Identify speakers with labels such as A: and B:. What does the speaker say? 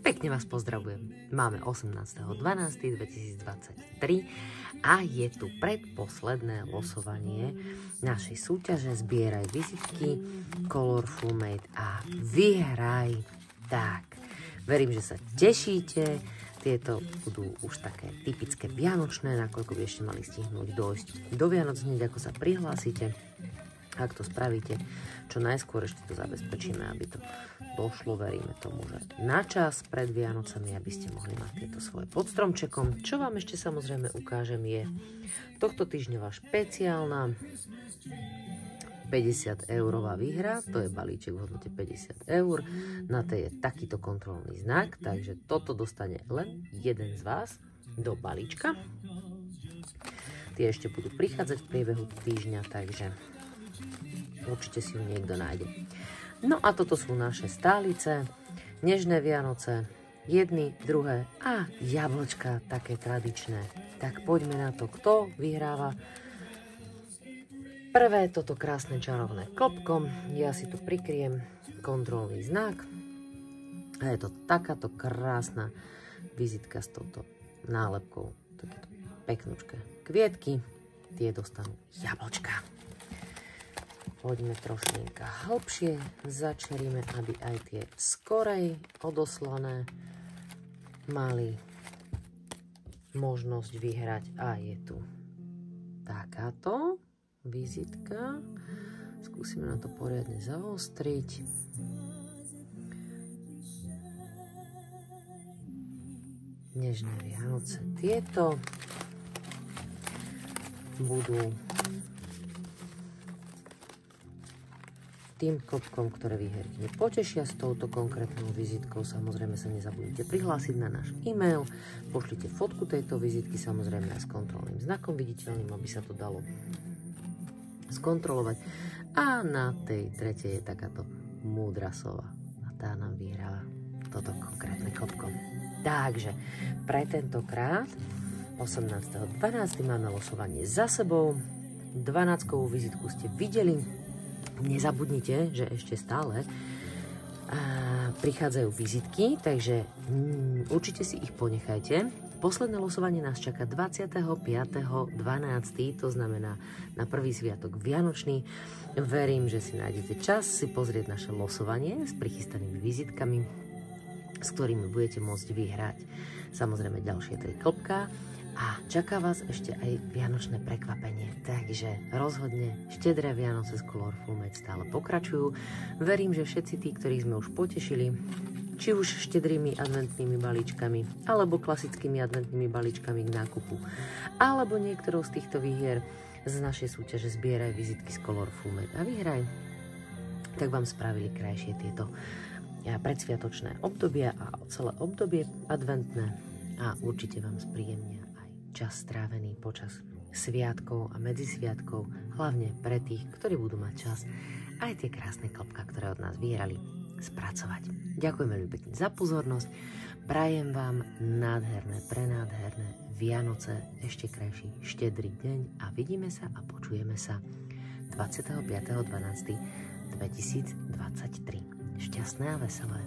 A: Pekne vás pozdravujem. Máme 18.12.2023 a je tu predposledné losovanie našej súťaže Zbieraj vizitky Colorful Mate a vyhraj. Tak, verím, že sa tešíte. Tieto budú už také typické vianočné, nakoľko by ešte mali stihnúť dojsť do Vianoc hneď, ako sa prihlásite. Ak to spravíte, čo najskôr ešte to zabezpečíme, aby to došlo, veríme tomu, že na čas pred Vianocami, aby ste mohli mať tieto svoje pod stromčekom. Čo vám ešte samozrejme ukážem je tohto týždňová špeciálna 50-eurová výhra, to je balíček v hodnote 50 eur, na tej je takýto kontrolný znak, takže toto dostane len jeden z vás do balíčka. Tie ešte budú prichádzať v priebehu týždňa, takže určite si ju niekto nájde. No a toto sú naše stálice, nežné Vianoce, jedny, druhé a jablčka, také tradičné. Tak poďme na to, kto vyhráva prvé toto krásne čarovné klopko. Ja si tu prikryjem kontrolný znak. A je to takáto krásna vizitka s touto nálepkou. Takéto peknúčké kvietky. Tie dostanú jablčka. Poďme trošinka hlbšie, začeríme, aby aj tie skorej odoslané mali možnosť vyhrať. A je tu takáto vizitka. Skúsime na to poriadne zaostriť. Nežné Vianoce. Tieto budú tým klopkom, ktoré výherkyne potešia s touto konkrétnou vizitkou. Samozrejme sa nezabudnite prihlásiť na náš e-mail, pošlite fotku tejto vizitky, samozrejme aj s kontrolným znakom viditeľným, aby sa to dalo skontrolovať. A na tej tretej je takáto múdra sova a tá nám vyhrala toto konkrétne klopko. Takže pre tentokrát 18.12. máme losovanie za sebou. 12-kovú vizitku ste videli. Nezabudnite, že ešte stále prichádzajú vizitky, takže určite si ich ponechajte. Posledné losovanie nás čaká 25.12., to znamená na prvý sviatok Vianočný. Verím, že si nájdete čas si pozrieť naše losovanie s prichystanými vizitkami, s ktorými budete môcť vyhrať samozrejme ďalšie 3 klopká. A čaká vás ešte aj vianočné prekvapenie, takže rozhodne štedré Vianoce z Colorful Mate stále pokračujú. Verím, že všetci tí, ktorých sme už potešili, či už štedrými adventnými balíčkami, alebo klasickými adventnými balíčkami k nákupu, alebo niektorou z týchto výhier z našej súťaže Zbieraj vizitky z Colorful Mate a vyhraj, tak vám spravili krajšie tieto predsviatočné obdobia a celé obdobie adventné a určite vám spríjemnia čas strávený počas sviatkov a medzisviatkov, hlavne pre tých, ktorí budú mať čas aj tie krásne klopka, ktoré od nás vyhrali, spracovať. Ďakujem veľmi pekne za pozornosť, prajem vám nádherné, prenádherné Vianoce, ešte krajší štedrý deň a vidíme sa a počujeme sa 25.12.2023. Šťastné a veselé.